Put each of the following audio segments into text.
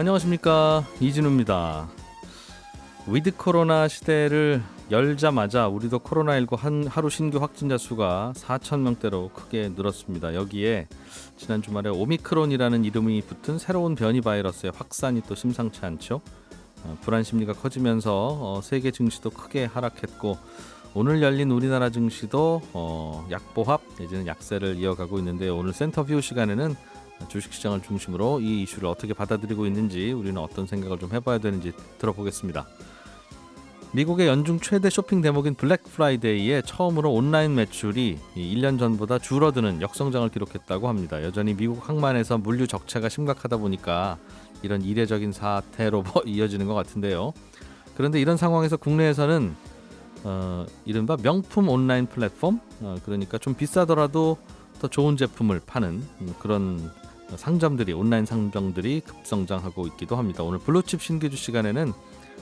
안녕하십니까, 이진우입니다. 위드 코로나 시대를 열자마자 우리도 코로나19 하루 신규 확진자 수가 4,000명대로 크게 늘었습니다. 여기에 지난 주말에 오미크론이라는 이름이 붙은 새로운 변이 바이러스의 확산이 또 심상치 않죠. 불안 심리가 커지면서 세계 증시도 크게 하락했고, 오늘 열린 우리나라 증시도 약보합 내지는 약세를 이어가고 있는데, 오늘 센터뷰 시간에는 주식시장을 중심으로 이 이슈를 어떻게 받아들이고 있는지, 우리는 어떤 생각을 좀 해봐야 되는지 들어보겠습니다. 미국의 연중 최대 쇼핑 대목인 블랙 프라이데이에 처음으로 온라인 매출이 1년 전보다 줄어드는 역성장을 기록했다고 합니다. 여전히 미국 항만에서 물류 적체가 심각하다 보니까 이런 이례적인 사태로 이어지는 것 같은데요. 그런데 이런 상황에서 국내에서는 이른바 명품 온라인 플랫폼, 그러니까 좀 비싸더라도 더 좋은 제품을 파는 그런 상점들이, 온라인 상점들이 급성장하고 있기도 합니다. 오늘 블루칩 신규주 시간에는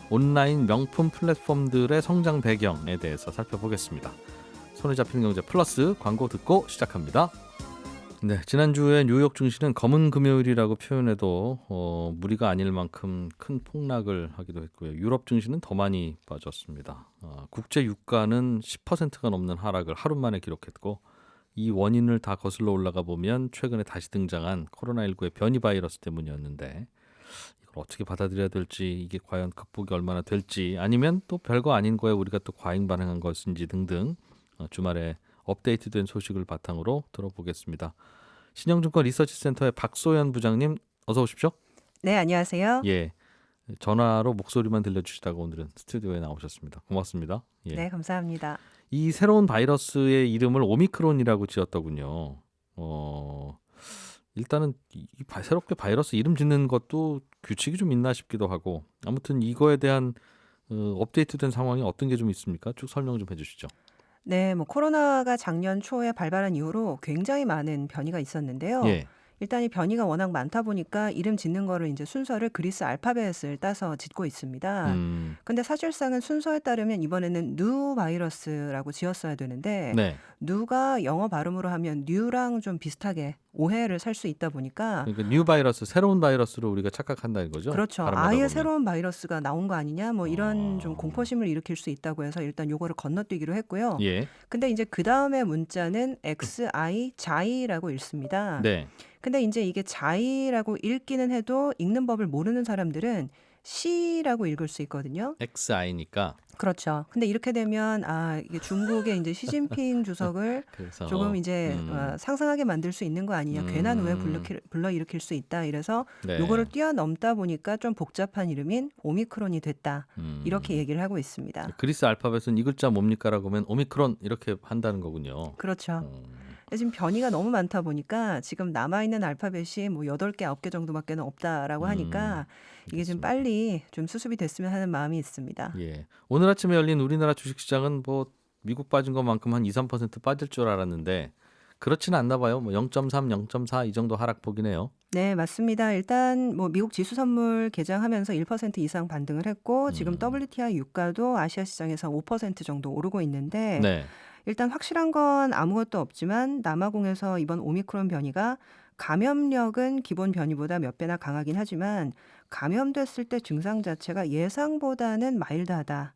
온라인 명품 플랫폼들의 성장 배경에 대해서 살펴보겠습니다. 손에 잡히는 경제 플러스 광고 듣고 시작합니다. 네, 지난주에 뉴욕 증시는 검은 금요일이라고 표현해도 무리가 아닐 만큼 큰 폭락을 하기도 했고요. 유럽 증시는 더 많이 빠졌습니다. 국제 유가는 10%가 넘는 하락을 하루 만에 기록했고, 이 원인을 다 거슬러 올라가 보면 최근에 다시 등장한 코로나19의 변이 바이러스 때문이었는데, 이걸 어떻게 받아들여야 될지, 이게 과연 극복이 얼마나 될지, 아니면 또 별거 아닌 거에 우리가 또 과잉 반응한 것인지 등등 주말에 업데이트된 소식을 바탕으로 들어보겠습니다. 신영증권 리서치센터의 박소연 부장님, 어서 오십시오. 네, 안녕하세요. 예, 전화로 목소리만 들려주시다가 오늘은 스튜디오에 나오셨습니다. 고맙습니다. 예. 네, 감사합니다. 이 새로운 바이러스의 이름을 오미크론이라고 지었더군요. 일단은 새롭게 바이러스 이름 짓는 것도 규칙이 좀 있나 싶기도 하고, 아무튼 이거에 대한 업데이트된 상황이 어떤 게 좀 있습니까? 쭉 설명 좀 해주시죠. 네, 코로나가 작년 초에 발발한 이후로 굉장히 많은 변이가 있었는데요. 예. 일단 이 변이가 워낙 많다 보니까 이름 짓는 거를 이제 순서를 그리스 알파벳을 따서 짓고 있습니다. 근데 사실상은 순서에 따르면 이번에는 뉴 바이러스라고 지었어야 되는데, 네. 뉴가 영어 발음으로 하면 뉴랑 좀 비슷하게 오해를 살 수 있다 보니까, 그러니까 뉴 바이러스, 새로운 바이러스로 우리가 착각한다는 거죠. 그렇죠. 발음하다 아예 보면. 새로운 바이러스가 나온 거 아니냐, 이런 좀 아. 공포심을 일으킬 수 있다고 해서 일단 요거를 건너뛰기로 했고요. 예. 근데 이제 그 다음에 문자는 XI, 자이라고 읽습니다. 네. 근데 이제 이게 자이라고 읽기는 해도 읽는 법을 모르는 사람들은 C라고 읽을 수 있거든요. XI니까. 그렇죠. 근데 이렇게 되면 이게 중국의 이제 시진핑 주석을 그래서 조금 이제 상상하게 만들 수 있는 거 아니냐, 괜한 오해 불러일으킬 수 있다. 이래서 네. 요거를 뛰어넘다 보니까 좀 복잡한 이름인 오미크론이 됐다. 이렇게 얘기를 하고 있습니다. 그리스 알파벳은 이 글자 뭡니까라고 하면 오미크론 이렇게 한다는 거군요. 그렇죠. 지금 변이가 너무 많다 보니까 지금 남아있는 알파벳이 8개, 9개 정도밖에 없다라고 하니까 이게 좀 빨리 좀 수습이 됐으면 하는 마음이 있습니다. 예. 오늘 아침에 열린 우리나라 주식시장은 미국 빠진 것만큼 한 2, 3% 빠질 줄 알았는데 그렇지는 않나 봐요. 0.3, 0.4 이 정도 하락폭이네요. 네, 맞습니다. 일단 미국 지수 선물 개장하면서 1% 이상 반등을 했고, 지금 WTI 유가도 아시아 시장에서 5% 정도 오르고 있는데, 네. 일단 확실한 건 아무것도 없지만 남아공에서 이번 오미크론 변이가 감염력은 기본 변이보다 몇 배나 강하긴 하지만 감염됐을 때 증상 자체가 예상보다는 마일드하다.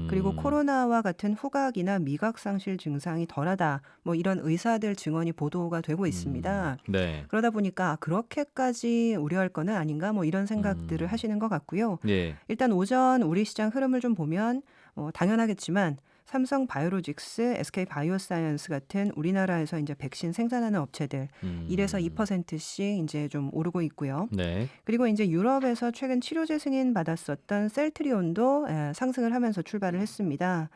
그리고 코로나와 같은 후각이나 미각 상실 증상이 덜하다. 이런 의사들 증언이 보도가 되고 있습니다. 네. 그러다 보니까 그렇게까지 우려할 거는 아닌가, 이런 생각들을 하시는 것 같고요. 예. 일단 오전 우리 시장 흐름을 좀 보면 당연하겠지만 삼성 바이오로직스, SK 바이오사이언스 같은 우리나라에서 이제 백신 생산하는 업체들 1에서 2%씩 이제 좀 오르고 있고요. 네. 그리고 이제 유럽에서 최근 치료제 승인 받았었던 셀트리온도 상승을 하면서 출발을 했습니다.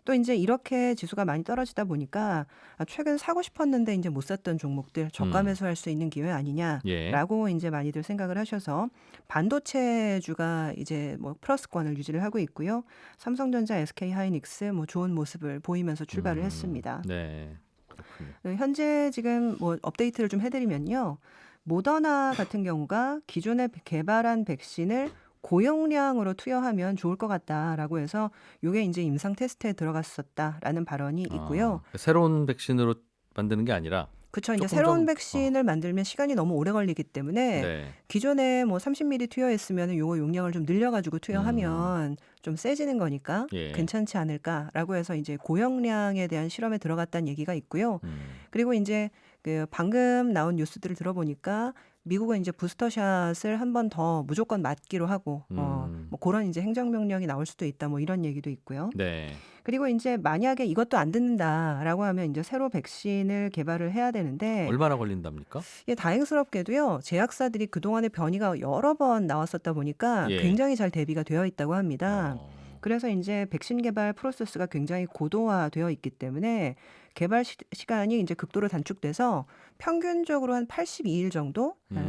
또 이제 이렇게 지수가 많이 떨어지다 보니까 최근 사고 싶었는데 이제 못 샀던 종목들 저가 매수할 수 있는 기회 아니냐라고 이제 많이들 생각을 하셔서 반도체주가 이제 플러스권을 유지를 하고 있고요. 삼성전자, SK 하이닉스 좋은 모습을 보이면서 출발을 했습니다. 네. 그렇군요. 현재 지금 업데이트를 좀 해드리면요. 모더나 같은 경우가 기존에 개발한 백신을 고용량으로 투여하면 좋을 것 같다라고 해서 이게 이제 임상 테스트에 들어갔었다라는 발언이 있고요. 새로운 백신으로 만드는 게 아니라 그쵸. 이제 조금 새로운 좀 백신을 만들면 시간이 너무 오래 걸리기 때문에 네. 기존에 뭐 30ml 투여했으면은 요거 용량을 좀 늘려 가지고 음. 투여하면 좀 세지는 거니까 예. 괜찮지 않을까라고 해서 이제 고용량에 대한 실험에 들어갔다는 얘기가 있고요. 음. 그리고 인제 그 방금 나온 뉴스들을 들어보니까 미국은 인제 부스터샷을 한 번 더 무조건 맞기로 하고 음. 뭐 고런 인제 행정명령이 나올 수도 있다 뭐 이런 얘기도 있고요. 네. 그리고 인제 만약에 이것도 안 듣는다라고 하면 인제 새로 백신을 개발을 해야 되는데 얼마나 걸린답니까? 예 다행스럽게도요. 제약사들이 그동안에 변이가 여러 번 나왔었다 보니까 예. 굉장히 잘 대비가 되어 있다고 합니다. 어. 그래서 인제 백신 개발 프로세스가 굉장히 고도화되어 있기 때문에 개발 시간이 인제 극도로 단축돼서 평균적으로 한 82일 정도? 예.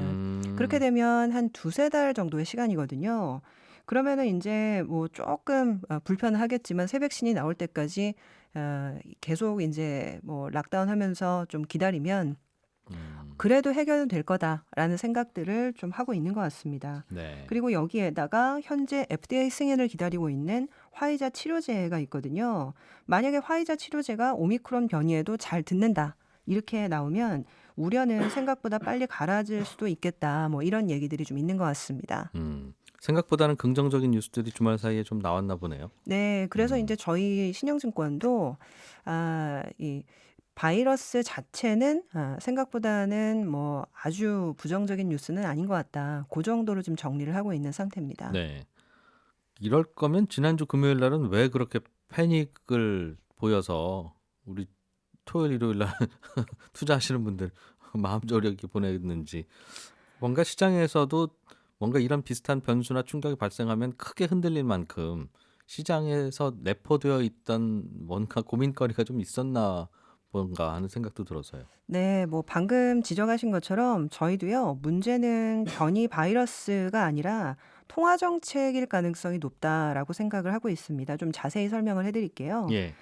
그렇게 음. 되면 한 2-3달 정도의 시간이거든요. 그러면은 인제 뭐 쪼끔 불편하겠지만 새 백신이 나올 때까지 계속 인제 뭐 락다운하면서 좀 기다리면 음. '그래도 해결은 될 거다.'라는 생각들을 좀 하고 있는 것 같습니다. 네. 그리고 여기에다가 현재 FDA 승인을 기다리고 있는 화이자 치료제가 있거든요. 만약에 화이자 치료제가 오미크론 변이에도 잘 듣는다. 이렇게 나오면 우려는 생각보다 빨리 가라앉을 수도 있겠다. 뭐 이런 얘기들이 좀 있는 것 같습니다. 생각보다는 긍정적인 뉴스들이 주말 사이에 좀 나왔나 보네요. 네. 그래서 음. 인제 저희 신영증권도 이 바이러스 자체는 생각보다는 뭐 아주 부정적인 뉴스는 아닌 것 같다. 고 정도로 좀 정리를 하고 있는 상태입니다. 네. 이럴 거면 지난주 금요일 날은 왜 그렇게 패닉을 보여서 우리 토요일 일요일 날 투자하시는 분들 마음 졸이게 보냈는지 뭔가 시장에서도 뭔가 이런 비슷한 변수나 충격이 발생하면 크게 흔들릴 만큼 시장에서 내포되어 있던 뭔가 고민거리가 좀 있었나 뭔가 하는 생각도 들어서요. 네. 뭐 방금 지적하신 것처럼 저희도요. 문제는 변이 바이러스가 아니라 통화 정책일 가능성이 높다라고 생각을 하고 있습니다. 좀 자세히 설명을 해 드릴게요. 예.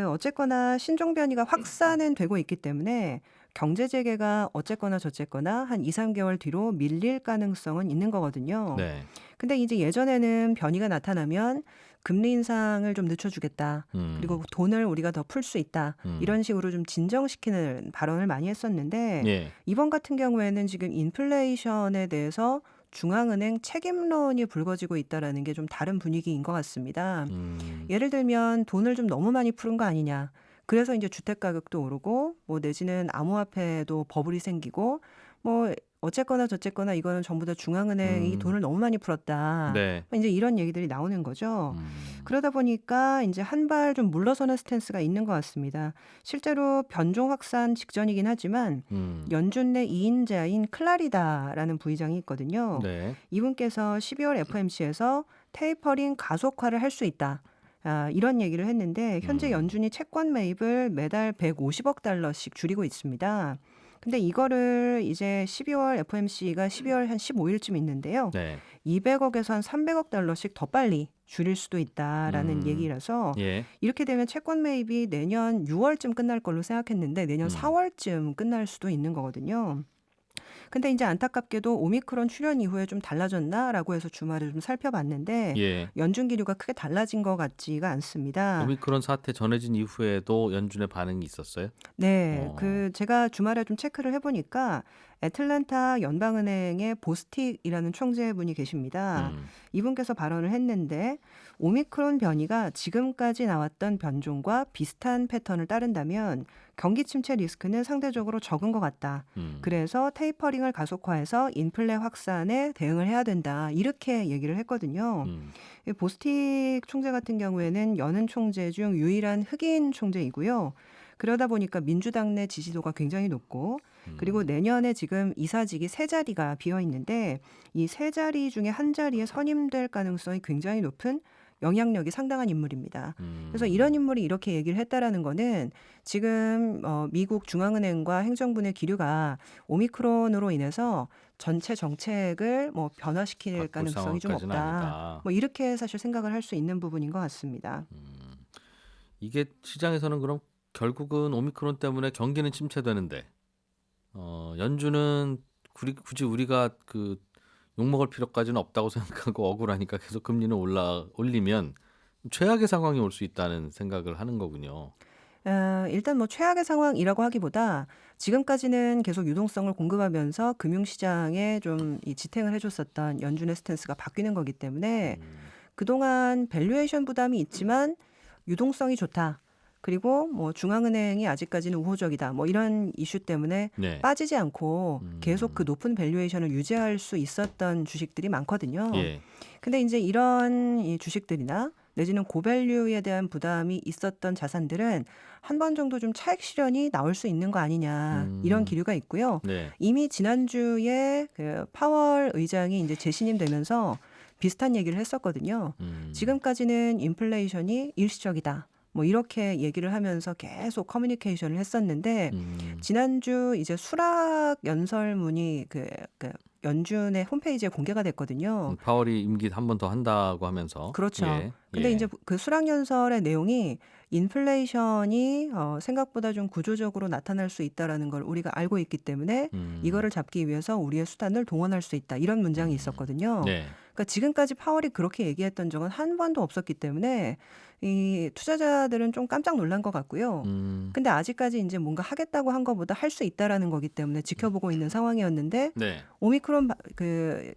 어쨌거나 신종 변이가 확산은 되고 있기 때문에 경제 재개가 어쨌거나 저쨌거나 한 2-3 개월 뒤로 밀릴 가능성은 있는 거거든요. 네. 근데 이제 예전에는 변이가 나타나면 "금리 인상을 좀 늦춰 주겠다. 음. 그리고 돈을 우리가 더 풀 수 있다." 음. 이런 식으로 좀 진정시키는 발언을 많이 했었는데 예. 이번 같은 경우에는 지금 인플레이션에 대해서 중앙은행 책임론이 불거지고 있다라는 게 좀 다른 분위기인 것 같습니다. 음. 예를 들면 "돈을 좀 너무 많이 푸른 거 아니냐." 그래서 인제 주택 가격도 오르고 뭐 내지는 암호화폐에도 버블이 생기고 뭐 어쨌거나 저쨌거나 "이거는 전부 다 중앙은행이 음. 돈을 너무 많이 풀었다." 네. 인제 이런 얘기들이 나오는 거죠. 음. 그러다 보니까 인제 한 발 좀 물러서는 스탠스가 있는 것 같습니다. 실제로 변종 확산 직전이긴 하지만 음. 연준 내 2인자인 클라리다라는 부의장이 있거든요. 네. 이분께서 12월 FOMC에서 "테이퍼링 가속화를 할 수 있다." 이런 얘기를 했는데 현재 음. 연준이 채권 매입을 매달 150억 달러씩 줄이고 있습니다. 근데 이거를 이제 12월 FOMC가 12월 한 15일쯤 있는데요. 네. 200억에서 한 300억 달러씩 더 빨리 줄일 수도 있다라는 음. 얘기라서 예. 이렇게 되면 채권 매입이 내년 6월쯤 끝날 걸로 생각했는데 내년 음. 4월쯤 끝날 수도 있는 거거든요. 근데 인제 안타깝게도 '오미크론 출현 이후에 좀 달라졌나?'라고 해서 주말에 좀 살펴봤는데 예. 연준 기류가 크게 달라진 것 같지가 않습니다. 오미크론 사태 전해진 이후에도 연준의 반응이 있었어요? 네. 어. 제가 주말에 좀 체크를 해 보니까 애틀랜타 연방은행의 보스틱이라는 총재분이 계십니다. 음. 이분께서 발언을 했는데 "오미크론 변이가 지금까지 나왔던 변종과 비슷한 패턴을 따른다면 경기 침체 리스크는 상대적으로 적은 것 같다. 음. 그래서 테이퍼링을 가속화해서 인플레 확산에 대응을 해야 된다." 이렇게 얘기를 했거든요. 음. 이 보스틱 총재 같은 경우에는 여는 총재 중 유일한 흑인 총재이고요. 그러다 보니까 민주당 내 지지도가 굉장히 높고 그리고 내년에 지금 이사직이 3자리가 비어 있는데 이 3자리 중에 한 자리에 선임될 가능성이 굉장히 높은 영향력이 상당한 인물입니다. 그래서 이런 인물이 이렇게 얘기를 했다라는 거는 지금 미국 중앙은행과 행정부의 기류가 오미크론으로 인해서 전체 정책을 뭐 변화시킬 바꿀 가능성이 좀 상황까지는 없다. 아니다. 뭐 이렇게 사실 생각을 할 수 있는 부분인 것 같습니다. 이게 시장에서는 그럼 결국은 오미크론 때문에 경기는 침체되는데 연준은 굳이 우리가 그 욕먹을 필요까지는 없다고 생각하고 억울하니까 계속 금리는 올리면 최악의 상황이 올 수 있다는 생각을 하는 거군요. 일단 뭐 최악의 상황이라고 하기보다 지금까지는 계속 유동성을 공급하면서 금융시장에 좀 이 지탱을 해줬었던 연준의 스탠스가 바뀌는 거기 때문에 음. 그동안 밸류에이션 부담이 있지만 유동성이 좋다. 그리고 뭐 중앙은행이 아직까지는 우호적이다. 뭐 이런 이슈 때문에 네. 빠지지 않고 계속 그 음. 높은 밸류에이션을 유지할 수 있었던 주식들이 많거든요. 예. 근데 이제 이런 이 주식들이나 내지는 고밸류에 대한 부담이 있었던 자산들은 한 번 정도 좀 차익 실현이 나올 수 있는 거 아니냐 이런 음. 기류가 있고요. 네. 이미 지난주에 그 파월 의장이 이제 재신임되면서 비슷한 얘기를 했었거든요. 음. 지금까지는 인플레이션이 일시적이다. 뭐 이렇게 얘기를 하면서 계속 커뮤니케이션을 했었는데 음. 지난주 이제 수락 연설문이 그 연준의 홈페이지에 공개가 됐거든요. 파월이 임기 한 번 더 한다고 하면서 그렇죠. 예. 근데 예. 이제 그 수락연설의 내용이 인플레이션이 생각보다 좀 구조적으로 나타날 수 있다라는 걸 우리가 알고 있기 때문에 음. 이거를 잡기 위해서 우리의 수단을 동원할 수 있다. 이런 문장이 음. 있었거든요. 네. 그러니까 지금까지 파월이 그렇게 얘기했던 적은 한 번도 없었기 때문에 이 투자자들은 좀 깜짝 놀란 것 같고요. 음. 근데 아직까지 이제 뭔가 하겠다고 한 것보다 할 수 있다라는 거기 때문에 지켜보고 있는 상황이었는데 네.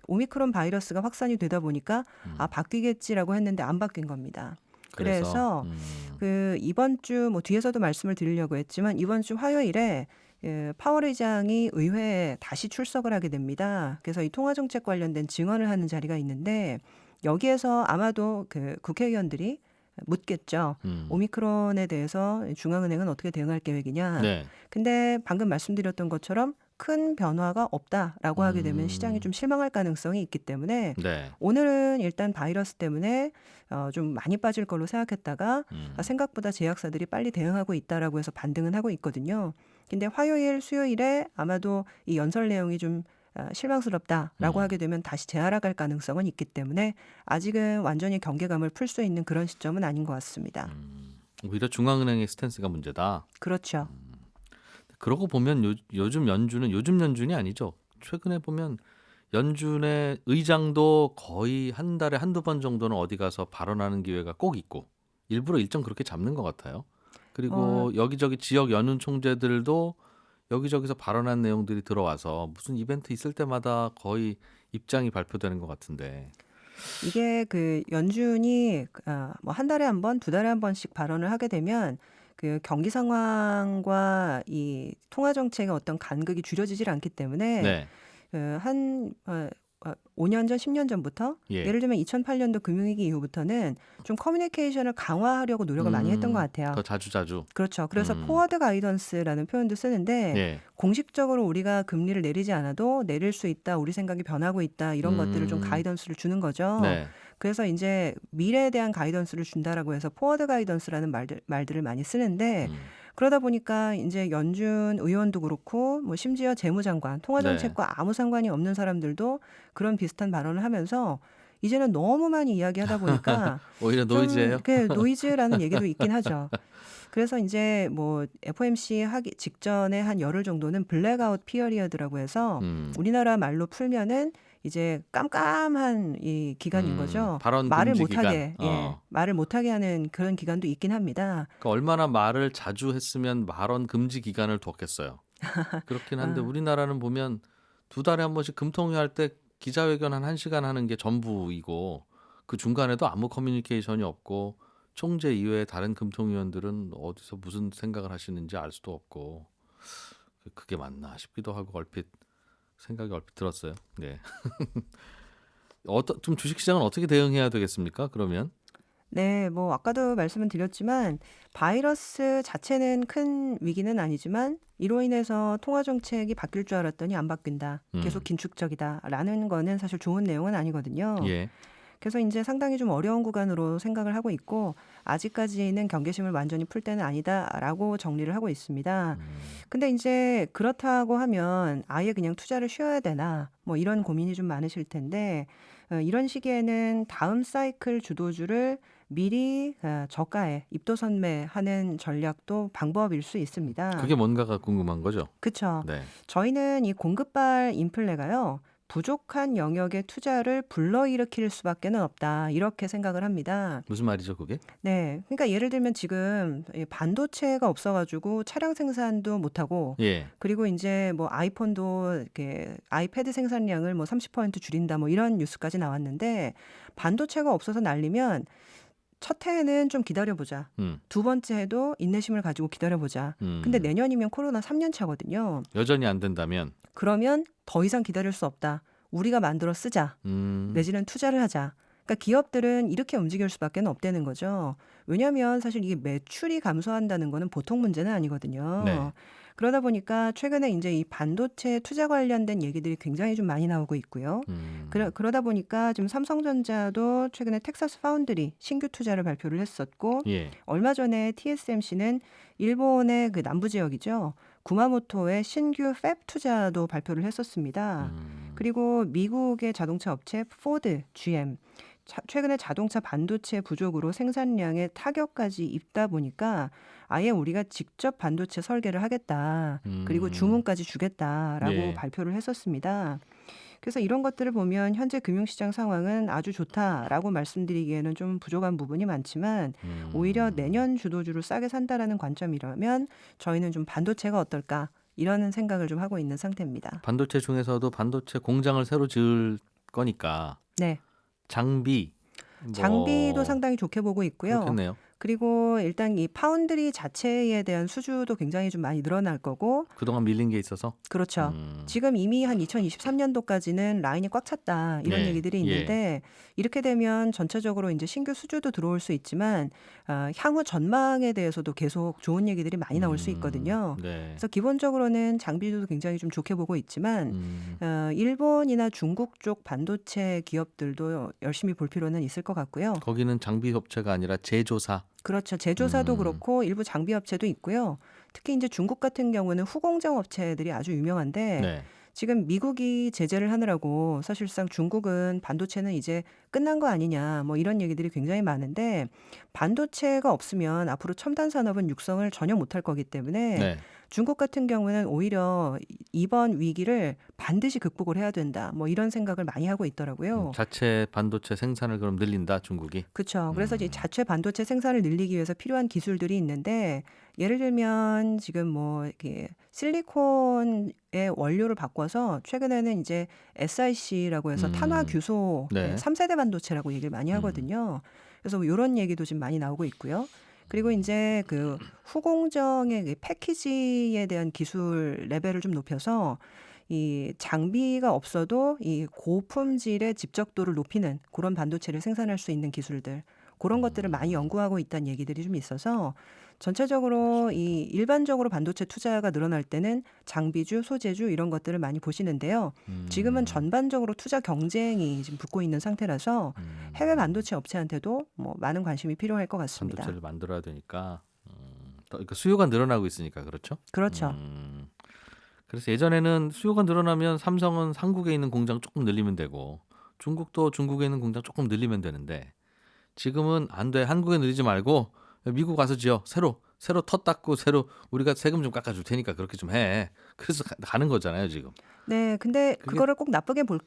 오미크론 바이러스가 확산이 되다 보니까 음. 바뀌겠지라고 했는데 안 바뀐 겁니다. 그래서 음. 그 이번 주 뭐 뒤에서도 말씀을 드리려고 했지만 이번 주 화요일에 파월 의장이 의회에 다시 출석을 하게 됩니다. 그래서 이 통화정책 관련된 증언을 하는 자리가 있는데 여기에서 아마도 그 국회의원들이 묻겠죠. 음. 오미크론에 대해서 중앙은행은 어떻게 대응할 계획이냐. 네. 근데 방금 말씀드렸던 것처럼 큰 변화가 없다라고 하게 되면 시장이 좀 실망할 가능성이 있기 때문에 네. 오늘은 일단 바이러스 때문에 좀 많이 빠질 걸로 생각했다가 음. 생각보다 제약사들이 빨리 대응하고 있다라고 해서 반등은 하고 있거든요. 근데 화요일, 수요일에 아마도 이 연설 내용이 좀 실망스럽다라고 하게 되면 다시 재하락할 가능성은 있기 때문에 아직은 완전히 경계감을 풀 수 있는 그런 시점은 아닌 것 같습니다. 오히려 중앙은행의 스탠스가 문제다. 그렇죠. 그러고 보면 요즘 연준이 아니죠. 최근에 보면 연준의 의장도 거의 한 달에 한두 번 정도는 어디 가서 발언하는 기회가 꼭 있고 일부러 일정 그렇게 잡는 것 같아요. 그리고 여기저기 지역 연은 총재들도 여기저기서 발언한 내용들이 들어와서 무슨 이벤트 있을 때마다 거의 입장이 발표되는 것 같은데. 이게 그 연준이 뭐 한 달에 한 번, 두 달에 한 번씩 발언을 하게 되면 그 경기 상황과 이 통화 정책의 어떤 간극이 줄여지질 않기 때문에 네. 한 5년 전, 10년 전부터 예. 예를 들면 2008년도 금융위기 이후부터는 좀 커뮤니케이션을 강화하려고 노력을 많이 했던 것 같아요. 더 자주. 그렇죠. 그래서 포워드 가이던스라는 표현도 쓰는데 예. 공식적으로 우리가 금리를 내리지 않아도 내릴 수 있다. 우리 생각이 변하고 있다. 이런 것들을 좀 가이던스를 주는 거죠. 네. 그래서 이제 미래에 대한 가이던스를 준다라고 해서 포워드 가이던스라는 말들을 많이 쓰는데 그러다 보니까 이제 연준 의원도 그렇고 뭐 심지어 재무장관, 통화정책과 아무 상관이 없는 사람들도 그런 비슷한 발언을 하면서 이제는 너무 많이 이야기하다 보니까 오히려 노이즈예요. 좀 노이즈라는 얘기도 있긴 하죠. 그래서 이제 뭐 FOMC 하기 직전에 한 열흘 정도는 블랙아웃 피어리어드라고 해서 우리나라 말로 풀면은 이제 깜깜한 이 기간인 거죠. 발언 말을 금지 못하게, 기간. 말을 못하게 하는 그런 기간도 있긴 합니다. 그러니까 얼마나 말을 자주 했으면 발언 금지 기간을 뒀겠어요. 그렇긴 한데 우리나라는 보면 두 달에 한 번씩 금통위 할 때 기자회견 한 1시간 하는 게 전부이고 그 중간에도 아무 커뮤니케이션이 없고 총재 이외에 다른 금통위원들은 어디서 무슨 생각을 하시는지 알 수도 없고 그게 맞나 싶기도 하고 생각이 얼핏 들었어요. 네. 좀 주식시장은 어떻게 대응해야 되겠습니까? 그러면 네, 뭐 아까도 말씀을 드렸지만 바이러스 자체는 큰 위기는 아니지만 이로 인해서 통화 정책이 바뀔 줄 알았더니 안 바뀐다. 계속 긴축적이다라는 거는 사실 좋은 내용은 아니거든요. 예. 그래서 이제 상당히 좀 어려운 구간으로 생각을 하고 있고 아직까지는 경계심을 완전히 풀 때는 아니다라고 정리를 하고 있습니다. 근데 이제 그렇다고 하면 아예 그냥 투자를 쉬어야 되나 뭐 이런 고민이 좀 많으실 텐데 이런 시기에는 다음 사이클 주도주를 미리 저가에 입도선매하는 전략도 방법일 수 있습니다. 그게 뭔가가 궁금한 거죠. 그렇죠. 네. 저희는 이 공급발 인플레가요. 부족한 영역의 투자를 불러일으킬 수밖에는 없다. 이렇게 생각을 합니다. 무슨 말이죠, 그게? 네. 그러니까 예를 들면 지금 이 반도체가 없어 가지고 차량 생산도 못 하고 예. 그리고 인제 뭐 아이폰도 이렇게 아이패드 생산량을 뭐 30% 줄인다 뭐 이런 뉴스까지 나왔는데 반도체가 없어서 난리면 첫 해에는 좀 기다려 보자. 음. 두 번째 해도 인내심을 가지고 기다려 보자. 근데 내년이면 코로나 3년 차거든요. 여전히 안 된다면 그러면 더 이상 기다릴 수 없다. 우리가 만들어 쓰자. 내지는 투자를 하자. 그러니까 기업들은 이렇게 움직일 수밖에 없다는 거죠. 왜냐하면 사실 이게 매출이 감소한다는 거는 보통 문제는 아니거든요. 네. 그러다 보니까 최근에 이제 이 반도체 투자 관련된 얘기들이 굉장히 좀 많이 나오고 있고요. 그러다 보니까 지금 삼성전자도 최근에 텍사스 파운드리 신규 투자를 발표를 했었고 예. 얼마 전에 TSMC는 일본의 그 남부 지역이죠. 구마모토의 신규 팹 투자도 발표를 했었습니다. 그리고 미국의 자동차 업체 포드, GM 최근에 자동차 반도체 부족으로 생산량에 타격까지 입다 보니까 아예 우리가 직접 반도체 설계를 하겠다. 그리고 주문까지 주겠다라고 예. 발표를 했었습니다. 그래서 이런 것들을 보면 현재 금융시장 상황은 아주 좋다라고 말씀드리기에는 좀 부족한 부분이 많지만 오히려 내년 주도주를 싸게 산다라는 관점이라면 저희는 좀 반도체가 어떨까 이런 생각을 좀 하고 있는 상태입니다. 반도체 중에서도 반도체 공장을 새로 지을 거니까 네. 장비 장비도 상당히 좋게 보고 있고요. 그렇겠네요. 그리고 일단 이 파운드리 자체에 대한 수주도 굉장히 좀 많이 늘어날 거고 그동안 밀린 게 있어서 그렇죠. 지금 이미 한 2023년도까지는 라인이 꽉 찼다 이런 네, 얘기들이 있는데 이렇게 되면 전체적으로 이제 신규 수주도 들어올 수 있지만 향후 전망에 대해서도 계속 좋은 얘기들이 많이 나올 수 있거든요. 네. 그래서 기본적으로는 장비도 굉장히 좀 좋게 보고 있지만 일본이나 중국 쪽 반도체 기업들도 열심히 볼 필요는 있을 것 같고요. 거기는 장비 업체가 아니라 제조사. 그렇죠. 제조사도 그렇고 일부 장비 업체도 있고요. 특히 이제 중국 같은 경우는 후공정 업체들이 아주 유명한데 네. 지금 미국이 제재를 하느라고 사실상 중국은 반도체는 이제 끝난 거 아니냐 뭐 이런 얘기들이 굉장히 많은데 반도체가 없으면 앞으로 첨단 산업은 육성을 전혀 못할 거기 때문에 네. 중국 같은 경우는 오히려 이번 위기를 반드시 극복을 해야 된다. 뭐 이런 생각을 많이 하고 있더라고요. 자체 반도체 생산을 그럼 늘린다, 중국이. 그렇죠. 그래서 이제 자체 반도체 생산을 늘리기 위해서 필요한 기술들이 있는데 예를 들면 지금 뭐 이렇게 실리콘의 원료를 바꿔서 최근에는 이제 SiC라고 해서 탄화 규소 네. 3세대 반도체라고 얘기를 많이 하거든요. 그래서 이런 얘기도 지금 많이 나오고 있고요. 그리고 이제 그 후공정의 그 패키지에 대한 기술 레벨을 좀 높여서 이 장비가 없어도 이 고품질의 집적도를 높이는 그런 반도체를 생산할 수 있는 기술들 그런 것들을 많이 연구하고 있다는 얘기들이 좀 있어서 전체적으로 이 일반적으로 반도체 투자가 늘어날 때는 장비주, 소재주 이런 것들을 많이 보시는데요. 지금은 전반적으로 투자 경쟁이 지금 붙고 있는 상태라서 해외 반도체 업체한테도 뭐 많은 관심이 필요할 것 같습니다. 반도체를 만들어야 되니까 그러니까 수요가 늘어나고 있으니까 그렇죠. 그렇죠. 그래서 예전에는 수요가 늘어나면 삼성은 한국에 있는 공장 조금 늘리면 되고 중국도 중국에 있는 공장 조금 늘리면 되는데 지금은 안 돼. 한국에 늘리지 말고 미국 가서 지어. 새로 터 닦고 새로 우리가 세금 좀 깎아줄 테니까 그렇게 좀 해. 그래서 가는 거잖아요 지금. 네, 근데 그게 그거를 꼭 나쁘게 볼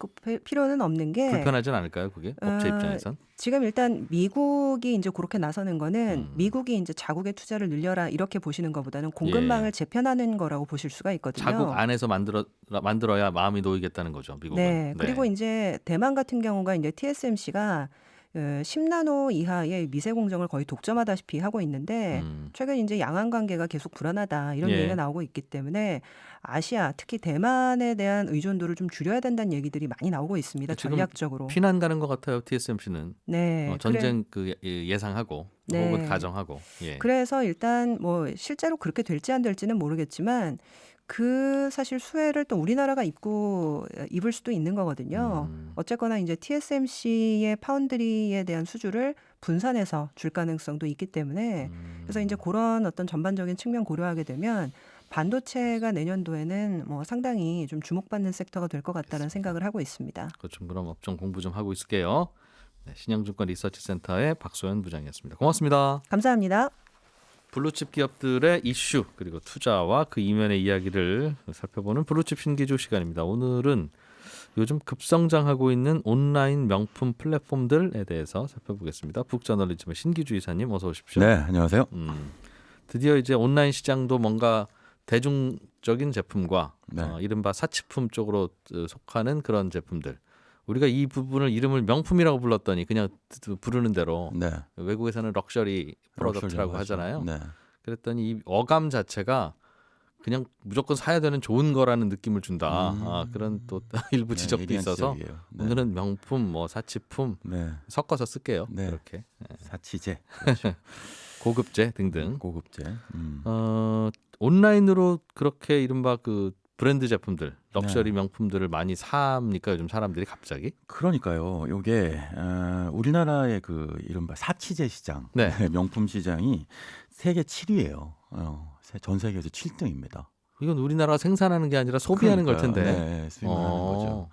필요는 없는 게 불편하진 않을까요 그게 업체 입장에선? 지금 일단 미국이 이제 그렇게 나서는 거는 미국이 이제 자국의 투자를 늘려라 이렇게 보시는 것보다는 공급망을 재편하는 거라고 보실 수가 있거든요. 자국 안에서 만들어야 마음이 놓이겠다는 거죠 미국은. 네, 그리고 이제 대만 같은 경우가 이제 TSMC가 10나노 이하의 미세 공정을 거의 독점하다시피 하고 있는데 최근 이제 양안 관계가 계속 불안하다 이런 예. 얘기가 나오고 있기 때문에 아시아 특히 대만에 대한 의존도를 좀 줄여야 된다는 얘기들이 많이 나오고 있습니다. 지금 전략적으로. 피난 가는 것 같아요 TSMC는. 네. 전쟁 그 예상하고 네. 혹은 가정하고. 예. 그래서 일단 뭐 실제로 그렇게 될지 안 될지는 모르겠지만 그 사실 수혜를 또 우리나라가 입을 수도 있는 거거든요. 어쨌거나 이제 TSMC의 파운드리에 대한 수주를 분산해서 줄 가능성도 있기 때문에 그래서 이제 그런 어떤 전반적인 측면 고려하게 되면 반도체가 내년도에는 뭐 상당히 좀 주목받는 섹터가 될 것 같다는 생각을 하고 있습니다. 그럼 업종 공부 좀 하고 있을게요. 네, 신영증권 리서치센터의 박소연 부장이었습니다. 고맙습니다. 감사합니다. 블루칩 기업들의 이슈 그리고 투자와 그 이면의 이야기를 살펴보는 블루칩 신기주 시간입니다. 오늘은 요즘 급성장하고 있는 온라인 명품 플랫폼들에 대해서 살펴보겠습니다. 북저널리즘의 신기주 이사님 어서 오십시오. 네, 안녕하세요. 드디어 이제 온라인 시장도 뭔가 대중적인 제품과 네. 이른바 사치품 쪽으로 속하는 그런 제품들. 우리가 이 부분을 이름을 명품이라고 불렀더니 그냥 부르는 대로 네. 외국에서는 럭셔리 프로덕트라고 럭셔리라고 하죠. 하잖아요. 네. 그랬더니 이 어감 자체가 그냥 무조건 사야 되는 좋은 거라는 느낌을 준다. 그런 또 일부 네, 지적도 예리한 있어서 지적이에요. 네. 오늘은 명품, 뭐 사치품 네. 섞어서 쓸게요. 네. 그렇게 사치제, 그렇죠. 고급제 등등. 고급제. 온라인으로 그렇게 이른바 그 브랜드 제품들, 럭셔리 네. 명품들을 많이 삽니까? 요즘 사람들이 갑자기? 그러니까요. 요게 우리나라의 그 이른바 사치제 시장, 네. 명품 시장이 세계 7위예요. 전 세계에서 7등입니다. 이건 우리나라가 생산하는 게 아니라 소비하는 걸 텐데. 네, 수입하는 거죠.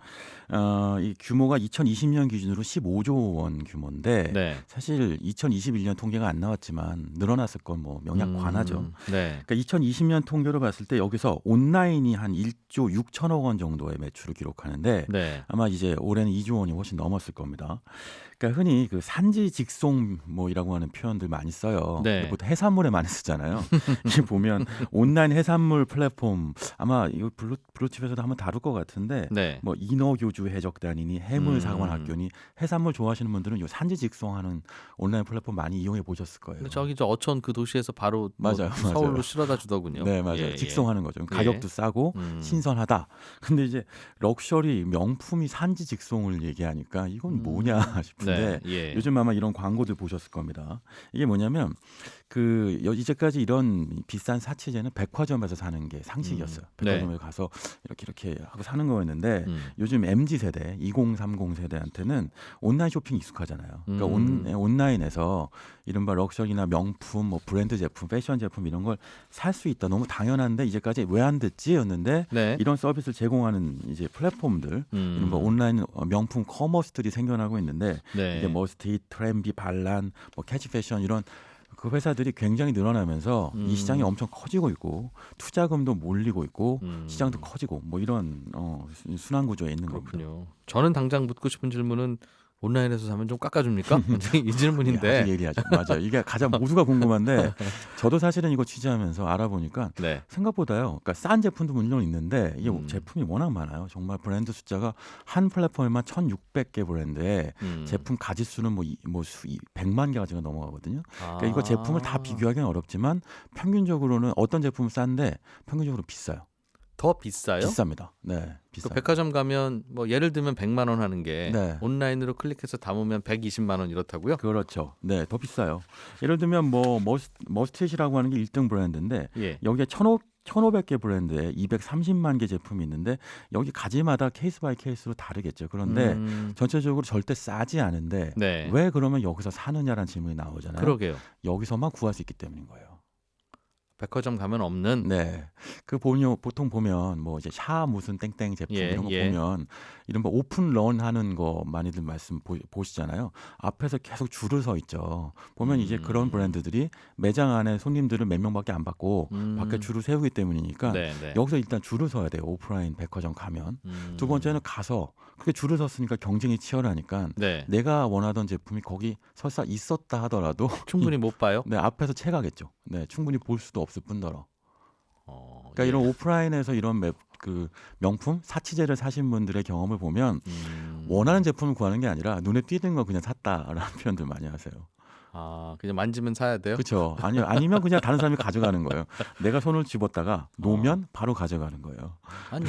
이 규모가 2020년 기준으로 15조 원 규모인데 네. 사실 2021년 통계가 안 나왔지만 늘어났을 건 뭐 명약관하죠. 네. 그러니까 2020년 통계로 봤을 때 여기서 온라인이 한 1조 6천억 원 정도의 매출을 기록하는데 네. 아마 이제 올해는 2조 원이 훨씬 넘었을 겁니다. 그러니까 흔히 그 산지 직송 뭐이라고 하는 표현들 많이 써요. 네. 보통 해산물에 많이 쓰잖아요. 이게 보면 온라인 해산물 플랫폼 아마 이거 블루칩에서도 한번 다룰 것 같은데 네. 뭐 인어교주 해적단이니 해물사관학교니 해산물 좋아하시는 분들은 요 산지 직송하는 온라인 플랫폼 많이 이용해 보셨을 거예요. 저기 저 어촌 그 도시에서 바로 뭐 맞아요, 서울로 맞아요. 실어다 주더군요. 네, 맞아요. 예, 직송하는 거죠. 예. 가격도 싸고 음. 신선하다. 근데 이제 럭셔리 명품이 산지 직송을 얘기하니까 이건 뭐냐 싶은데 네. 예. 요즘 아마 이런 광고들 보셨을 겁니다. 이게 뭐냐면 그 이제까지 이런 비싼 사치제는 백화점에서 사는 게 상식이었어요. 네. 백화점에 가서 이렇게 하고 사는 거였는데 음. 요즘 MZ 세대, 2030 세대한테는 온라인 쇼핑 익숙하잖아요. 그러니까 온라인에서 이른바 럭셔리나 명품, 뭐 브랜드 제품, 패션 제품 이런 걸 살 수 있다. 너무 당연한데 이제까지 왜 안 됐지였는데 네. 이런 서비스를 제공하는 이제 플랫폼들, 이른바 온라인 명품 커머스들이 생겨나고 있는데 네. 이제 머스티, 트렌비, 반란, 뭐 캐치 패션 이런 그 회사들이 굉장히 늘어나면서 이 시장이 엄청 커지고 있고 투자금도 몰리고 있고 시장도 커지고 뭐 이런 순환 구조에 있는 겁니다. 그렇군요. 저는 당장 묻고 싶은 질문은 온라인에서 사면 좀 깎아줍니까? 이 질문인데. 아주 예리하죠. 맞아요. 이게 가장 모두가 궁금한데 저도 사실은 이거 취재하면서 알아보니까 네. 생각보다요. 그러니까 싼 제품도 물론 있는데 이게 제품이 워낙 많아요. 정말 브랜드 숫자가 한 플랫폼에만 1,600개 브랜드에 제품 가짓수는 뭐 100만 개 가지가 넘어가거든요. 그러니까 이거 제품을 다 비교하기는 어렵지만 평균적으로는 어떤 제품은 싼데 평균적으로 비싸요. 더 비싸요? 비쌉니다. 네, 그 비싸요. 백화점 가면 뭐 예를 들면 100만 원 하는 게 네. 온라인으로 클릭해서 담으면 120만 원 이렇다고요? 그렇죠. 네, 더 비싸요. 예를 들면 뭐 머스티시라고 하는 게 1등 브랜드인데 예. 여기에 1,500개 브랜드에 230만 개 제품이 있는데 여기 가지마다 케이스 바이 케이스로 다르겠죠. 그런데 전체적으로 절대 싸지 않은데 네. 왜 그러면 여기서 사느냐라는 질문이 나오잖아요. 그러게요. 여기서만 구할 수 있기 때문인 거예요. 백화점 가면 없는. 네, 보통 보면 뭐 이제 샤 무슨 땡땡 제품 예, 이런 거 예. 보면 이런 뭐 오픈 런 하는 거 많이들 보시잖아요. 앞에서 계속 줄을 서 있죠. 보면 이제 그런 브랜드들이 매장 안에 손님들을 몇 명밖에 안 받고 밖에 줄을 세우기 때문이니까 네, 네. 여기서 일단 줄을 서야 돼요. 오프라인 백화점 가면. 두 번째는 가서 그렇게 줄을 섰으니까 경쟁이 치열하니까 네. 내가 원하던 제품이 거기 설사 있었다 하더라도 충분히 못 봐요. 네, 앞에서 채가겠죠. 네, 충분히 볼 수도 없을 뿐더러. 그러니까 예. 이런 오프라인에서 이런 그 명품 사치제를 사신 분들의 경험을 보면 원하는 제품을 구하는 게 아니라 눈에 띄는 거 그냥 샀다라는 표현들 많이 하세요. 그냥 만지면 사야 돼요? 그렇죠. 아니면 그냥 다른 사람이 가져가는 거예요. 내가 손을 집었다가 놓으면 바로 가져가는 거예요. 아니,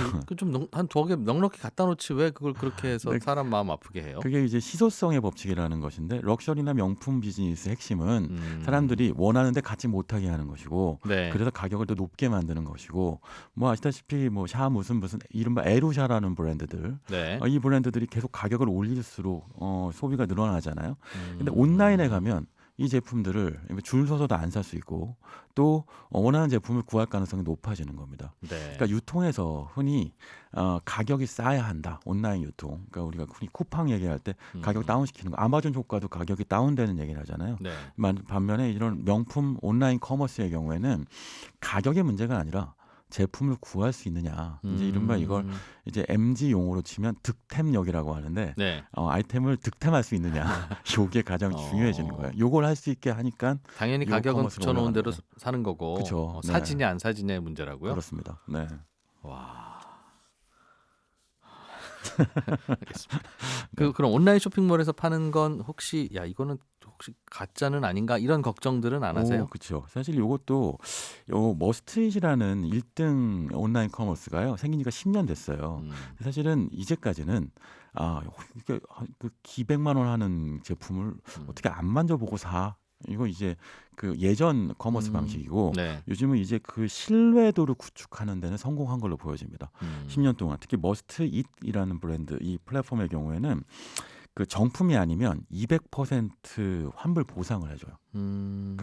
한 두어 개 넉넉히 갖다 놓지 왜 그걸 그렇게 해서 네. 사람 마음 아프게 해요? 그게 이제 시소성의 법칙이라는 것인데 럭셔리나 명품 비즈니스의 핵심은 사람들이 원하는데 갖지 못하게 하는 것이고 네. 그래서 가격을 더 높게 만드는 것이고 뭐 아시다시피 뭐 샤 무슨 이른바 에루샤라는 브랜드들 네. 이 브랜드들이 계속 가격을 올릴수록 소비가 늘어나잖아요. 근데 온라인에 가면 이 제품들을 줄 서서도 안 살 수 있고 또 원하는 제품을 구할 가능성이 높아지는 겁니다. 네. 그러니까 유통에서 흔히 가격이 싸야 한다. 온라인 유통. 그러니까 우리가 흔히 쿠팡 얘기할 때 가격 다운시키는 거. 아마존 효과도 가격이 다운되는 얘기를 하잖아요. 네. 반면에 이런 명품 온라인 커머스의 경우에는 가격의 문제가 아니라 제품을 구할 수 있느냐. 이제 이른바 이걸 이제 MG 용어로 치면 득템력이라고 하는데 네. 아이템을 득템할 수 있느냐. 요게 가장 중요해지는 거예요. 요걸 할 수 있게 하니까 당연히 요 가격은 커머스가 붙여놓은 대로 올라가는 사는 거고 그쵸. 네. 사진이 안 사진의 문제라고요? 그렇습니다. 네. 와. 알겠습니다. 그럼 온라인 쇼핑몰에서 파는 건 혹시 야 이거는 혹시 가짜는 아닌가 이런 걱정들은 안 하세요? 그렇죠. 사실 요것도 요 머스트잇이라는 1등 온라인 커머스가요. 생긴 지가 10년 됐어요. 사실은 이제까지는 이게 그 기백만 원 하는 제품을 어떻게 안 만져보고 사? 이거 이제 그 예전 커머스 방식이고 네. 요즘은 이제 그 신뢰도를 구축하는 데는 성공한 걸로 보여집니다. 10년 동안 특히 머스트잇이라는 브랜드 이 플랫폼의 경우에는 그 정품이 아니면 200% 환불 보상을 해줘요.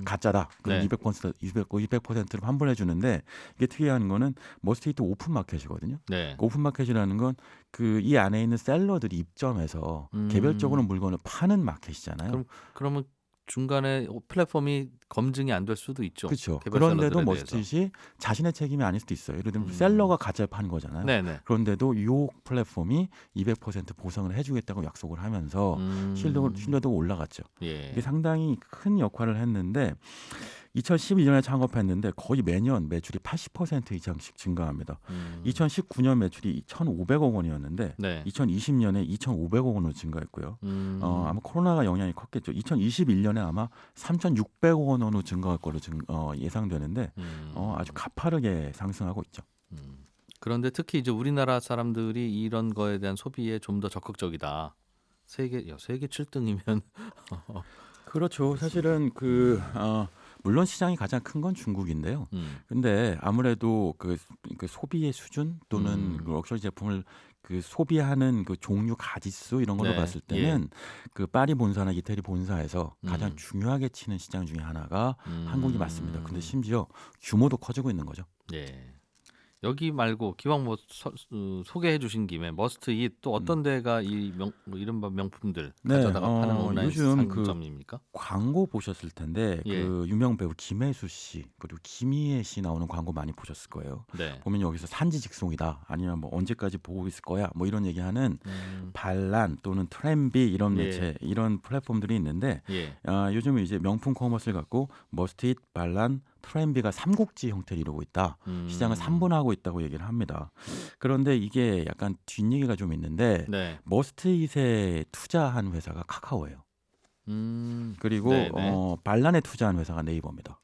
가짜다. 그럼 네. 200%를 환불해 주는데 이게 특이한 거는 머스트잇 오픈 마켓이거든요. 네. 오픈 마켓이라는 건 그 이 안에 있는 셀러들이 입점해서 개별적으로 물건을 파는 마켓이잖아요. 그러면 중간에 플랫폼이 검증이 안 될 수도 있죠. 그렇죠. 개별 그런데도 셀러들에 대해서. 머스트잇이 자신의 책임이 아닐 수도 있어요. 예를 들면 셀러가 가짜를 파는 거잖아요. 네네. 그런데도 이 플랫폼이 200% 보상을 해주겠다고 약속을 하면서 신뢰도가 올라갔죠. 예. 이게 상당히 큰 역할을 했는데 2012년에 창업했는데 거의 매년 매출이 80% 이상씩 증가합니다. 2019년 매출이 1,500억 원이었는데 네. 2020년에 2,500억 원으로 증가했고요. 아마 코로나가 영향이 컸겠죠. 2021년에 아마 3,600억 원으로 증가할 걸로 예상되는데 아주 가파르게 상승하고 있죠. 그런데 특히 이제 우리나라 사람들이 이런 거에 대한 소비에 좀 더 적극적이다. 세계 7등이면 그렇죠. 사실은 물론 시장이 가장 큰 건 중국인데요. 근데 아무래도 그 소비의 수준 또는 그 럭셔리 제품을 그 소비하는 그 종류 가짓수 이런 걸로 네, 봤을 때는 그 파리 본사나 이태리 본사에서 가장 중요하게 치는 시장 중에 하나가 한국이 맞습니다. 근데 심지어 규모도 커지고 있는 거죠. 예. 여기 말고 기왕 뭐 소개해 주신 김에 머스트잇 또 어떤 데가 뭐 이른바 명품들 네, 가져다가 파는 온라인 요즘 상점입니까? 광고 보셨을 텐데 예. 그 유명 배우 김혜수 씨 그리고 김희애 씨 나오는 광고 많이 보셨을 거예요. 네. 보면 여기서 산지 직송이다 아니면 뭐 언제까지 보고 있을 거야 뭐 이런 얘기하는 반란 또는 트렌비 이런 예. 매체 이런 플랫폼들이 있는데 예. 요즘은 이제 명품 커머스를 갖고 머스트잇, 반란, 트렌비가 삼국지 형태를 이루고 있다. 시장을 3분화하고 있다고 얘기를 합니다. 그런데 이게 약간 뒷얘기가 좀 있는데 네. 머스트잇에 투자한 회사가 카카오예요. 그리고 네네. 반란에 투자한 회사가 네이버입니다.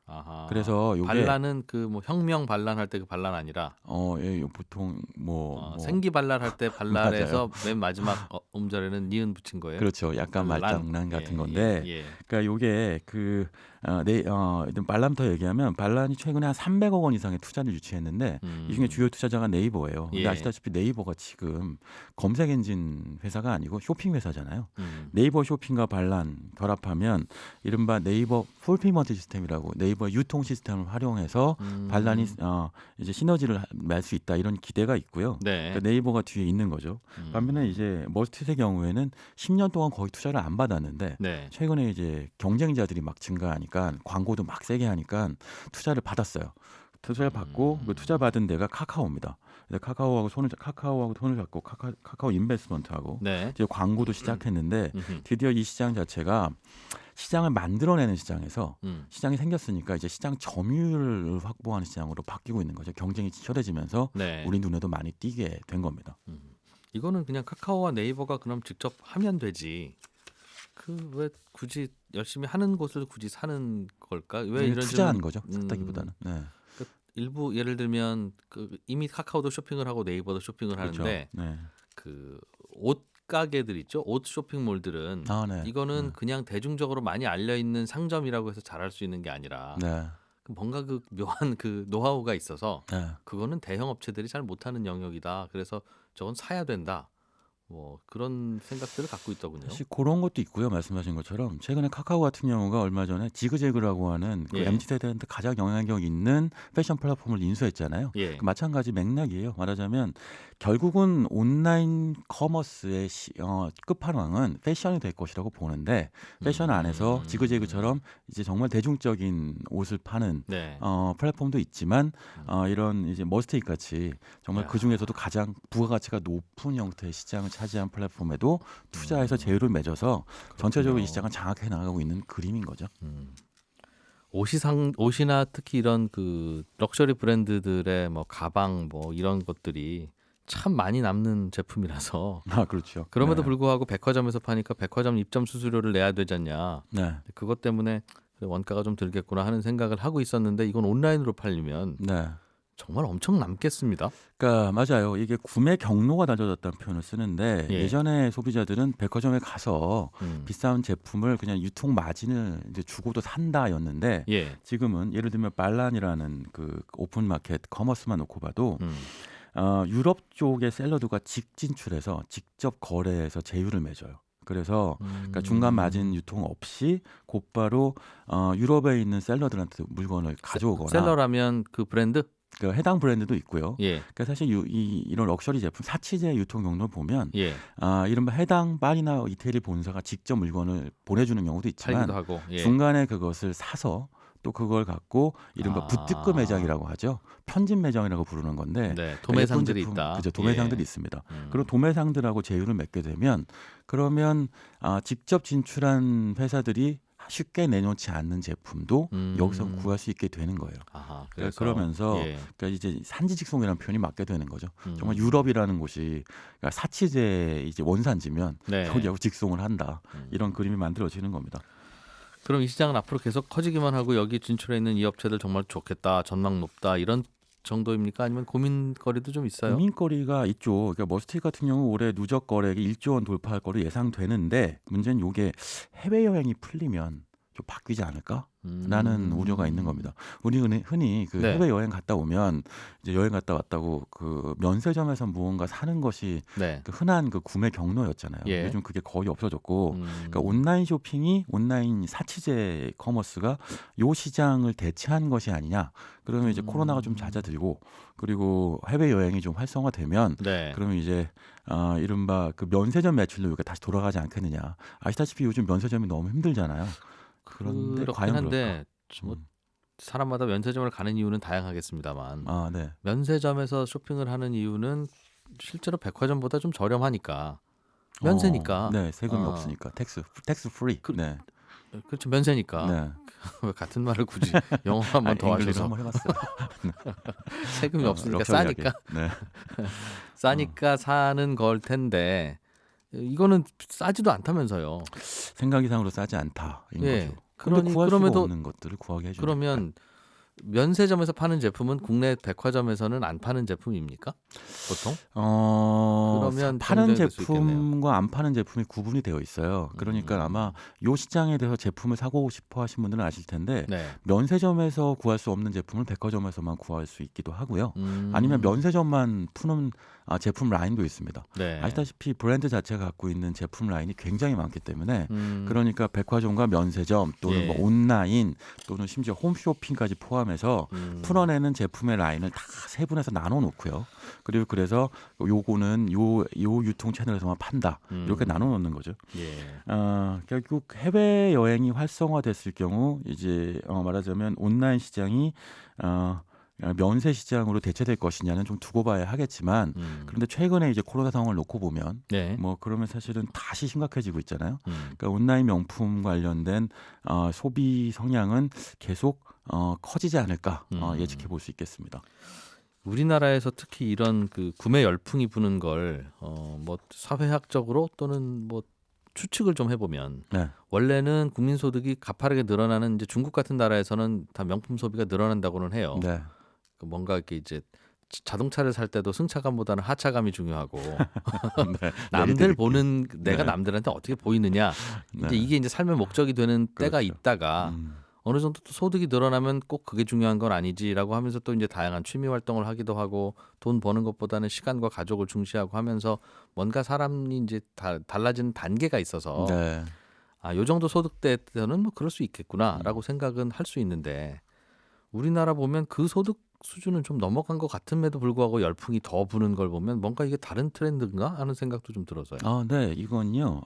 아하. 그래서 요게 반란은 그 뭐 혁명 반란할 때 그 반란 아니라 예, 보통 생기 반란할 때 발랄해서 맨 마지막 음절에는 니은 붙인 거예요. 그렇죠. 약간 반란. 말장난 같은 예, 건데 예. 그러니까 요게 반란부터 얘기하면 반란이 최근에 한 300억 원 이상의 투자를 유치했는데 이 중에 주요 투자자가 네이버예요. 근데 예. 아시다시피 네이버가 지금 검색 엔진 회사가 아니고 쇼핑 회사잖아요. 네이버 쇼핑과 반란 결합하면 이른바 네이버 풀피먼트 시스템이라고 네이버 유통 시스템을 활용해서 반란이 이제 시너지를 낼 수 있다 이런 기대가 있고요. 네. 그러니까 네이버가 뒤에 있는 거죠. 반면에 이제 머스트잇의 경우에는 10년 동안 거의 투자를 안 받았는데 네. 최근에 이제 경쟁자들이 막 증가하니까 광고도 막 세게 하니까 투자를 받았어요. 투자를 받고 그 투자 받은 데가 카카오입니다. 카카오하고 손을 잡고 카카오 인베스트먼트하고 네. 이제 광고도 시작했는데 드디어 이 시장 자체가 시장을 만들어내는 시장에서 시장이 생겼으니까 이제 시장 점유율을 확보하는 시장으로 바뀌고 있는 거죠. 경쟁이 치열해지면서 네. 우리 눈에도 많이 띄게 된 겁니다. 이거는 그냥 카카오와 네이버가 그럼 직접 하면 되지. 그 왜 굳이 열심히 하는 곳을 굳이 사는 걸까? 왜 이런 투자한 질문- 거죠. 샀다기보다는. 네. 일부 예를 들면 그 이미 카카오도 쇼핑을 하고 네이버도 쇼핑을 그렇죠. 하는데 네. 그 옷 가게들 있죠. 옷 쇼핑몰들은 네. 이거는 그냥 대중적으로 많이 알려 있는 상점이라고 해서 잘할 수 있는 게 아니라 네. 뭔가 그 묘한 그 노하우가 있어서 네. 그거는 대형 업체들이 잘 못하는 영역이다. 그래서 저건 사야 된다. 뭐 그런 생각들을 갖고 있더군요. 사실 그런 것도 있고요. 말씀하신 것처럼 최근에 카카오 같은 경우가 얼마 전에 지그재그라고 하는 그 예. MZ 세대한테 가장 영향력 있는 패션 플랫폼을 인수했잖아요. 예. 그 마찬가지 맥락이에요. 말하자면 결국은 온라인 커머스의 끝판왕은 패션이 될 것이라고 보는데 패션 안에서 지그재그처럼 이제 정말 대중적인 옷을 파는 네. 플랫폼도 있지만 이런 이제 머스테이크 같이 정말 야. 그 중에서도 가장 부가가치가 높은 형태의 시장을 차지한 플랫폼에도 투자해서 제휴를 맺어서 전체적으로 이 시장을 장악해 나가고 있는 그림인 거죠. 옷이나 특히 이런 그 럭셔리 브랜드들의 뭐 가방 뭐 이런 것들이 참 많이 남는 제품이라서 아, 그렇죠. 그럼에도 네. 불구하고 백화점에서 파니까 백화점 입점 수수료를 내야 되잖냐. 네. 그것 때문에 원가가 좀 들겠구나 하는 생각을 하고 있었는데 이건 온라인으로 팔리면 네. 정말 엄청 남겠습니다. 그러니까 맞아요. 이게 구매 경로가 낮아졌다는 표현을 쓰는데 예. 예전에 소비자들은 백화점에 가서 비싼 제품을 그냥 유통 마진을 이제 주고도 산다였는데 예. 지금은 예를 들면 발란이라는 그 오픈 마켓 커머스만 놓고 봐도 음. 유럽 쪽의 셀러드가 직진출해서 직접 거래해서 제휴를 맺어요. 그래서 그러니까 중간 마진 유통 없이 곧바로 유럽에 있는 셀러들한테 물건을 가져오거나 셀러라면 그 브랜드? 그 해당 브랜드도 있고요. 예. 그러니까 사실 이런 럭셔리 제품 사치제 유통 경로를 보면 예. 이른바 해당 파리나 이태리 본사가 직접 물건을 보내주는 경우도 있지만 팔기도 하고. 예. 중간에 그것을 사서 또 그걸 갖고 이른바 부티크 매장이라고 하죠. 편집 매장이라고 부르는 건데 네, 도매상들이 예쁜 제품, 있다. 그죠, 도매상들이 예. 있습니다. 그런 도매상들하고 제휴를 맺게 되면 그러면 직접 진출한 회사들이 쉽게 내놓지 않는 제품도 여기서 구할 수 있게 되는 거예요. 아하, 그러니까 그러면서 예. 그러니까 이제 산지직송이라는 표현이 맞게 되는 거죠. 음. 정말 유럽이라는 곳이 그러니까 사치제 이제 원산지면 네. 여기하고 직송을 한다. 이런 그림이 만들어지는 겁니다. 그럼 이 시장은 앞으로 계속 커지기만 하고 여기 진출해 있는 이 업체들 정말 좋겠다, 전망 높다 이런 정도입니까? 아니면 고민거리도 좀 있어요? 고민거리가 있죠. 그러니까 머스테이크 같은 경우 올해 누적 거래액이 1조 원 돌파할 거로 예상되는데 문제는 이게 해외여행이 풀리면 좀 바뀌지 않을까? 라는 우려가 있는 겁니다. 우리 흔히 그 네. 해외 여행 갔다 오면 이제 여행 갔다 왔다고 그 면세점에서 무언가 사는 것이 네. 그 흔한 그 구매 경로였잖아요. 예. 요즘 그게 거의 없어졌고, 그러니까 온라인 쇼핑이 온라인 사치제 커머스가 요 시장을 대체한 것이 아니냐. 그러면 이제 코로나가 좀 잦아들고, 그리고 해외 여행이 좀 활성화되면, 네. 그러면 이제 이른바 그 면세점 매출로 여기가 다시 돌아가지 않겠느냐. 아시다시피 요즘 면세점이 너무 힘들잖아요. 그런데 그렇긴 과연 한데 그럴까? 뭐 사람마다 면세점을 가는 이유는 다양하겠습니다만 네. 면세점에서 쇼핑을 하는 이유는 실제로 백화점보다 좀 저렴하니까 면세니까. 네, 세금이 어. 없으니까 텍스 프리. 네. 그렇죠, 면세니까. 네. 왜 같은 말을 굳이 영어 한 번 더 잉글리시로 하셔서 한번 해봤어요. 세금이 없으니까 럭셔리하게. 싸니까 네. 싸니까 사는 걸 텐데 이거는 싸지도 않다면서요. 생각 이상으로 싸지 않다인 예. 거죠. 그런데 구할 그럼에도- 수가 없는 것들을 구하게 해주는. 그러면 면세점에서 파는 제품은 국내 백화점에서는 안 파는 제품입니까? 보통? 그러면 파는 경쟁될 수 제품과 안 파는 제품이 구분이 되어 있어요. 그러니까 아마 요 시장에 대해서 제품을 사고 싶어 하신 분들은 아실 텐데 네. 면세점에서 구할 수 없는 제품을 백화점에서만 구할 수 있기도 하고요. 음. 아니면 면세점만 푸는 제품 라인도 있습니다. 네. 아시다시피 브랜드 자체가 갖고 있는 제품 라인이 굉장히 많기 때문에 그러니까 그러니까 백화점과 면세점 또는 예. 뭐 온라인 또는 심지어 홈쇼핑까지 포함해서 풀어내는 제품의 라인을 다 세분해서 나눠 놓고요. 그리고 그래서 요거는 요 유통 채널에서만 판다. 이렇게 나눠 놓는 거죠. 예. 결국 해외 여행이 활성화됐을 경우 이제 말하자면 온라인 시장이 면세 시장으로 대체될 것이냐는 좀 두고 봐야 하겠지만 그런데 최근에 이제 코로나 상황을 놓고 보면 네. 뭐 그러면 사실은 다시 심각해지고 있잖아요. 음. 그러니까 온라인 명품 관련된 소비 성향은 계속 커지지 않을까 예측해 볼 수 있겠습니다. 우리나라에서 특히 이런 그 구매 열풍이 부는 걸 뭐 사회학적으로 또는 뭐 추측을 좀 해보면 네. 원래는 국민 소득이 가파르게 늘어나는 이제 중국 같은 나라에서는 다 명품 소비가 늘어난다고는 해요. 네. 그 뭔가 이렇게 이제 자동차를 살 때도 승차감보다는 하차감이 중요하고 네. 남들 내리드릴게요. 보는 내가 네. 남들한테 어떻게 보이느냐 네. 이제 이게 이제 삶의 목적이 되는 때가 그렇죠. 있다가 어느 정도 또 소득이 늘어나면 꼭 그게 중요한 건 아니지라고 하면서 또 이제 다양한 취미 활동을 하기도 하고 돈 버는 것보다는 시간과 가족을 중시하고 하면서 뭔가 사람이 이제 달라지는 단계가 있어서 네. 요 정도 소득대에서는 뭐 그럴 수 있겠구나라고 생각은 할 수 있는데 우리나라 보면 그 소득 수준은 좀 넘어간 것 같음에도 불구하고 열풍이 더 부는 걸 보면 뭔가 이게 다른 트렌드인가 하는 생각도 좀 들어서요. 네. 이건요.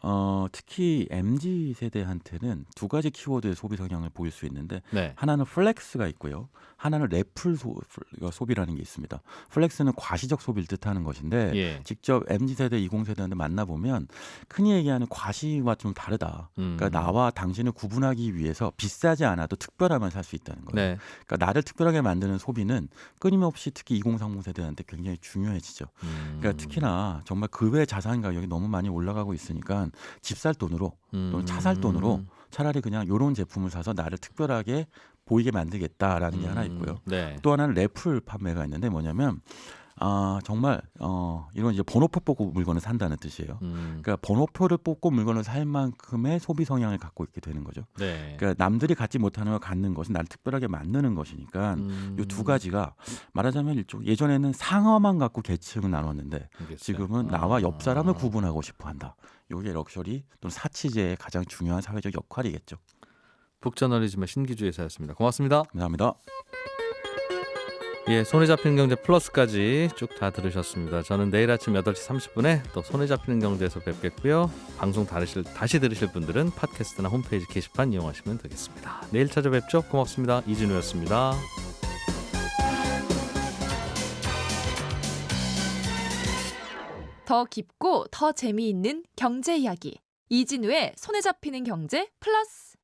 특히 MZ 세대한테는 두 가지 키워드의 소비 성향을 보일 수 있는데 네. 하나는 플렉스가 있고요. 하나는 래플 소비라는 게 있습니다. 플렉스는 과시적 소비를 뜻하는 것인데 예. 직접 MZ 세대, 20 세대한테 만나보면 흔히 얘기하는 과시와 좀 다르다. 그러니까 나와 당신을 구분하기 위해서 비싸지 않아도 특별하면 살 수 있다는 거예요. 네. 그러니까 나를 특별하게 만드는 소비는 끊임없이 특히 20, 30 세대한테 굉장히 중요해지죠. 그러니까 특히나 정말 그 외 자산 가격이 너무 많이 올라가고 있으니까 집 살 돈으로 또는 차 살 돈으로 차라리 그냥 이런 제품을 사서 나를 특별하게 보이게 만들겠다라는 게 하나 있고요. 네. 또 하나는 래플 판매가 있는데 뭐냐면 정말 이건 이제 번호표 뽑고 물건을 산다는 뜻이에요. 그러니까 번호표를 뽑고 물건을 살 만큼의 소비 성향을 갖고 있게 되는 거죠. 네. 그러니까 남들이 갖지 못하는 걸 갖는 것은 나를 특별하게 만드는 것이니까 이 두 가지가 말하자면 예전에는 상어만 갖고 계층을 나눴는데 알겠어요. 지금은 나와 옆 사람을 구분하고 싶어한다. 이게 럭셔리 또는 사치제의 가장 중요한 사회적 역할이겠죠. 북저널리즘의 신기주 회사였습니다. 고맙습니다. 감사합니다. 예, 손에 잡히는 경제 플러스까지 쭉 다 들으셨습니다. 저는 내일 아침 8시 30분에 또 손에 잡히는 경제에서 뵙겠고요. 방송 다시 들으실 분들은 팟캐스트나 홈페이지 게시판 이용하시면 되겠습니다. 내일 찾아뵙죠. 고맙습니다. 이진우였습니다. 더 깊고 더 재미있는 경제 이야기. 이진우의 손에 잡히는 경제 플러스.